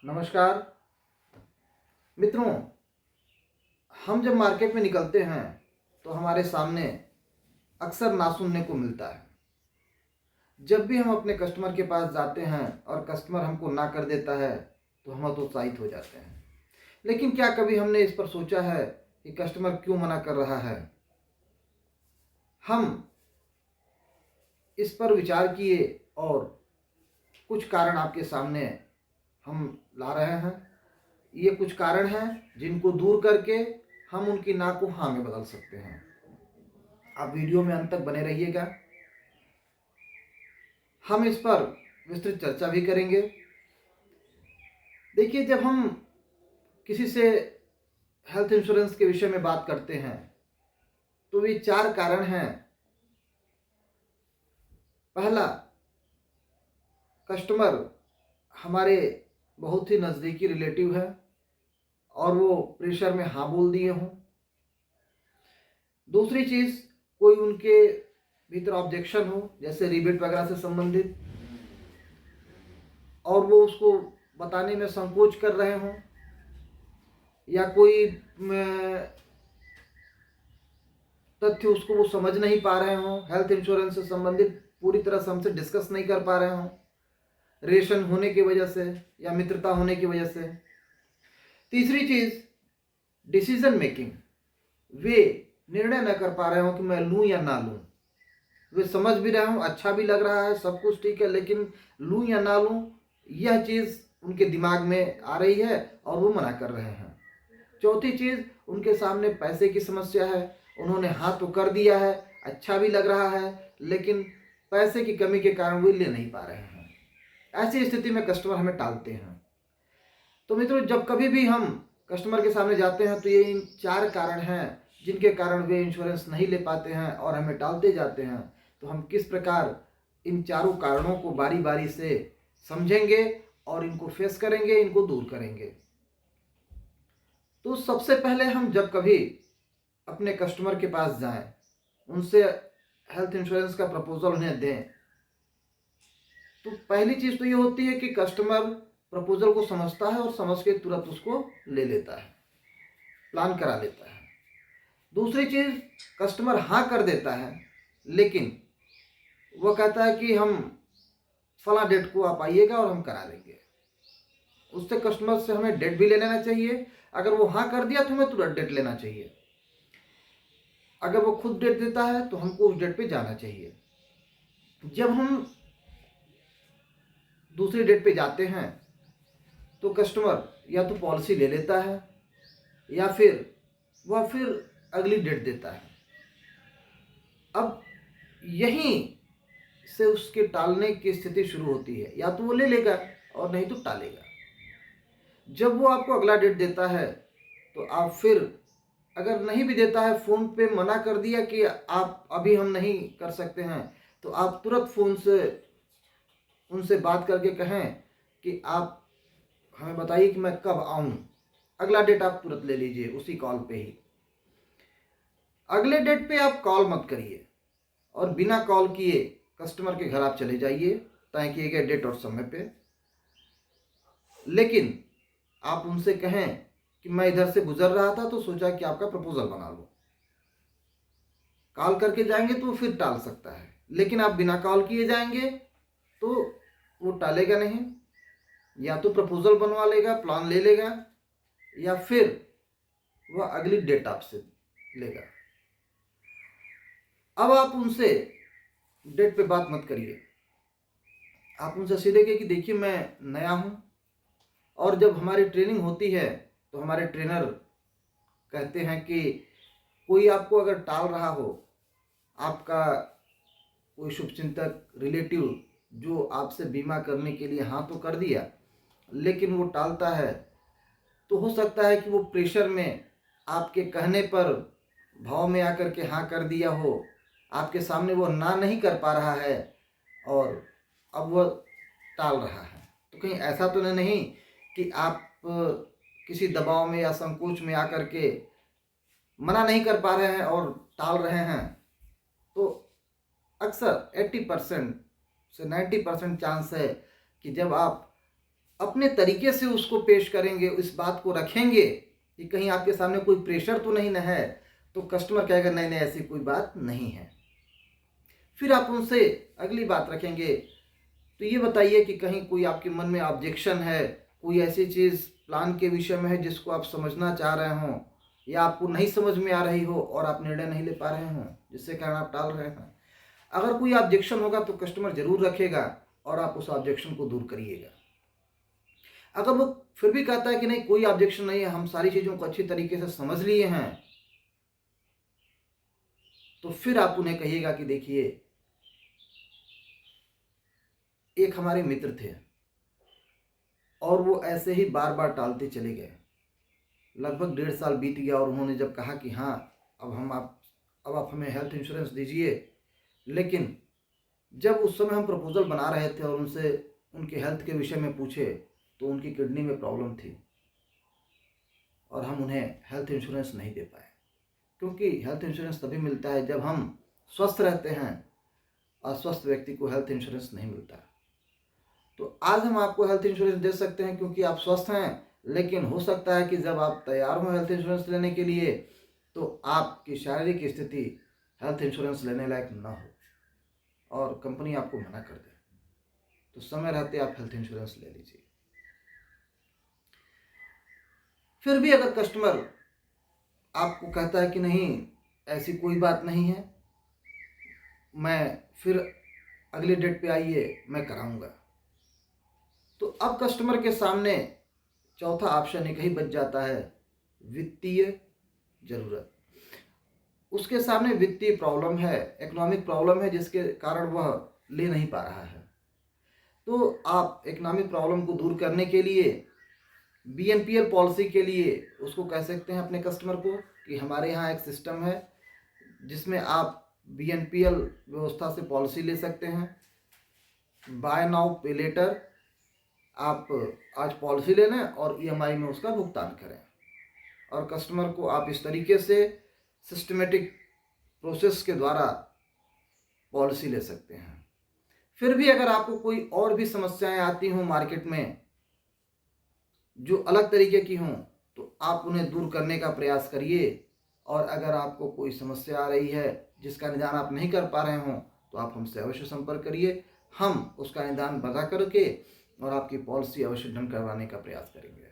नमस्कार मित्रों। हम जब मार्केट में निकलते हैं तो हमारे सामने अक्सर ना सुनने को मिलता है। जब भी हम अपने कस्टमर के पास जाते हैं और कस्टमर हमको ना कर देता है तो हम हतोत्साहित हो जाते हैं। लेकिन क्या कभी हमने इस पर सोचा है कि कस्टमर क्यों मना कर रहा है? हम इस पर विचार किए और कुछ कारण आपके सामने हम ला रहे हैं। ये कुछ कारण हैं जिनको दूर करके हम उनकी ना को हाँ में बदल सकते हैं। आप वीडियो में अंत तक बने रहिएगा। हम इस पर विस्तृत चर्चा भी करेंगे। देखिए, जब हम किसी से हेल्थ इंश्योरेंस के विषय में बात करते हैं तो ये 4 कारण हैं। पहला, कस्टमर हमारे बहुत ही नज़दीकी रिलेटिव है और वो प्रेशर में हाँ बोल दिए हों। दूसरी चीज़, कोई उनके भीतर ऑब्जेक्शन हो, जैसे रिबेट वगैरह से संबंधित, और वो उसको बताने में संकोच कर रहे हों, या कोई तथ्य उसको वो समझ नहीं पा रहे हों, हेल्थ इंश्योरेंस से संबंधित पूरी तरह से हमसे डिस्कस नहीं कर पा रहे हों, रिलेशन होने की वजह से या मित्रता होने की वजह से। तीसरी चीज़, डिसीजन मेकिंग, वे निर्णय न कर पा रहे हो कि मैं लूँ या ना लूँ। वे समझ भी रहे हों, अच्छा भी लग रहा है, सब कुछ ठीक है, लेकिन लूँ या ना लूँ यह चीज़ उनके दिमाग में आ रही है और वो मना कर रहे हैं। चौथी चीज़, उनके सामने पैसे की समस्या है। उन्होंने हाँ तो कर दिया है, अच्छा भी लग रहा है, लेकिन पैसे की कमी के कारण वे ले नहीं पा रहे हैं। ऐसी स्थिति में कस्टमर हमें टालते हैं। तो मित्रों, जब कभी भी हम कस्टमर के सामने जाते हैं तो ये इन 4 कारण हैं जिनके कारण वे इंश्योरेंस नहीं ले पाते हैं और हमें टालते जाते हैं। तो हम किस प्रकार इन चारों कारणों को बारी बारी से समझेंगे और इनको फेस करेंगे, इनको दूर करेंगे। तो सबसे पहले हम जब कभी अपने कस्टमर के पास जाएं, उनसे हेल्थ इंश्योरेंस का प्रपोजल उन्हें दें, तो पहली चीज़ तो ये होती है कि कस्टमर प्रपोजल को समझता है और समझ के तुरंत उसको ले लेता है, प्लान करा लेता है। दूसरी चीज़, कस्टमर हाँ कर देता है, लेकिन वह कहता है कि हम फला डेट को आप आइएगा और हम करा देंगे। उससे कस्टमर से हमें डेट भी ले लेना चाहिए। अगर वो हाँ कर दिया तो हमें तुरंत डेट लेना चाहिए। अगर वो खुद डेट देता है तो हमको उस डेट पे जाना चाहिए। जब हम दूसरी डेट पे जाते हैं तो कस्टमर या तो पॉलिसी ले लेता है या फिर अगली डेट देता है। अब यहीं से उसके टालने की स्थिति शुरू होती है। या तो वो ले लेगा और नहीं तो टालेगा। जब वो आपको अगला डेट देता है तो आप फिर, अगर नहीं भी देता है, फ़ोन पे मना कर दिया कि आप अभी हम नहीं कर सकते हैं, तो आप तुरंत फ़ोन से उनसे बात करके कहें कि आप हमें बताइए कि मैं कब आऊँ। अगला डेट आप तुरंत ले लीजिए उसी कॉल पे ही। अगले डेट पे आप कॉल मत करिए और बिना कॉल किए कस्टमर के घर आप चले जाइए तय किए गए डेट और समय पे। लेकिन आप उनसे कहें कि मैं इधर से गुजर रहा था तो सोचा कि आपका प्रपोजल बना लो। कॉल करके जाएंगे तो फिर टाल सकता है, लेकिन आप बिना कॉल किए जाएंगे तो वो टालेगा नहीं। या तो प्रपोजल बनवा लेगा, प्लान ले लेगा, या फिर वह अगली डेट आपसे लेगा। अब आप उनसे डेट पे बात मत करिए। आप उनसे सीधे कहिए कि देखिए मैं नया हूँ, और जब हमारी ट्रेनिंग होती है तो हमारे ट्रेनर कहते हैं कि कोई आपको अगर टाल रहा हो, आपका कोई शुभचिंतक रिलेटिव जो आपसे बीमा करने के लिए हाँ तो कर दिया लेकिन वो टालता है, तो हो सकता है कि वो प्रेशर में आपके कहने पर भाव में आकर के हाँ कर दिया हो। आपके सामने वो ना नहीं कर पा रहा है और अब वो टाल रहा है। तो कहीं ऐसा तो नहीं कि आप किसी दबाव में या संकोच में आकर के मना नहीं कर पा रहे हैं और टाल रहे हैं। तो अक्सर 80% से 90% चांस है कि जब आप अपने तरीके से उसको पेश करेंगे, इस बात को रखेंगे कि कहीं आपके सामने कोई प्रेशर तो नहीं न है, तो कस्टमर कहेगा नहीं नहीं ऐसी कोई बात नहीं है। फिर आप उनसे अगली बात रखेंगे, तो ये बताइए कि कहीं कोई आपके मन में ऑब्जेक्शन है, कोई ऐसी चीज़ प्लान के विषय में है जिसको आप समझना चाह रहे हों, या आपको नहीं समझ में आ रही हो और आप निर्णय नहीं ले पा रहे हों, जिससे कारण आप टाल रहे हैं। अगर कोई ऑब्जेक्शन होगा तो कस्टमर ज़रूर रखेगा और आप उस ऑब्जेक्शन को दूर करिएगा। अगर वो फिर भी कहता है कि नहीं कोई ऑब्जेक्शन नहीं है, हम सारी चीज़ों को अच्छी तरीके से समझ लिए हैं, तो फिर आप उन्हें कहिएगा कि देखिए, एक हमारे मित्र थे और वो ऐसे ही बार बार टालते चले गए। लगभग 1.5 साल बीत गया और उन्होंने जब कहा कि हाँ अब आप हमें हेल्थ इंश्योरेंस दीजिए, लेकिन जब उस समय हम प्रपोज़ल बना रहे थे और उनसे उनके हेल्थ के विषय में पूछे तो उनकी किडनी में प्रॉब्लम थी और हम उन्हें हेल्थ इंश्योरेंस नहीं दे पाए, क्योंकि हेल्थ इंश्योरेंस तभी मिलता है जब हम स्वस्थ रहते हैं, अस्वस्थ व्यक्ति को हेल्थ इंश्योरेंस नहीं मिलता। तो आज हम आपको हेल्थ इंश्योरेंस दे सकते हैं क्योंकि आप स्वस्थ हैं, लेकिन हो सकता है कि जब आप तैयार हों हेल्थ इंश्योरेंस लेने के लिए तो आपकी शारीरिक स्थिति हेल्थ इंश्योरेंस लेने लायक ना हो और कंपनी आपको मना कर दे, तो समय रहते आप हेल्थ इंश्योरेंस ले लीजिए। फिर भी अगर कस्टमर आपको कहता है कि नहीं ऐसी कोई बात नहीं है, मैं फिर अगली डेट पे आइए मैं कराऊंगा, तो अब कस्टमर के सामने चौथा ऑप्शन एक ही बच जाता है, वित्तीय ज़रूरत। उसके सामने वित्तीय प्रॉब्लम है, इकोनॉमिक प्रॉब्लम है, जिसके कारण वह ले नहीं पा रहा है। तो आप इकोनॉमिक प्रॉब्लम को दूर करने के लिए बीएनपीएल पॉलिसी के लिए उसको कह सकते हैं अपने कस्टमर को कि हमारे यहाँ एक सिस्टम है जिसमें आप बीएनपीएल व्यवस्था से पॉलिसी ले सकते हैं। बाय नाउ पे लेटर, आप आज पॉलिसी ले लें और ईएमआई में उसका भुगतान करें, और कस्टमर को आप इस तरीके से सिस्टमेटिक प्रोसेस के द्वारा पॉलिसी ले सकते हैं। फिर भी अगर आपको कोई और भी समस्याएं आती हों मार्केट में जो अलग तरीके की हों, तो आप उन्हें दूर करने का प्रयास करिए, और अगर आपको कोई समस्या आ रही है जिसका निदान आप नहीं कर पा रहे हों तो आप हमसे अवश्य संपर्क करिए, हम उसका निदान बता करके और आपकी पॉलिसी अवश्य ढंग करवाने का प्रयास करेंगे।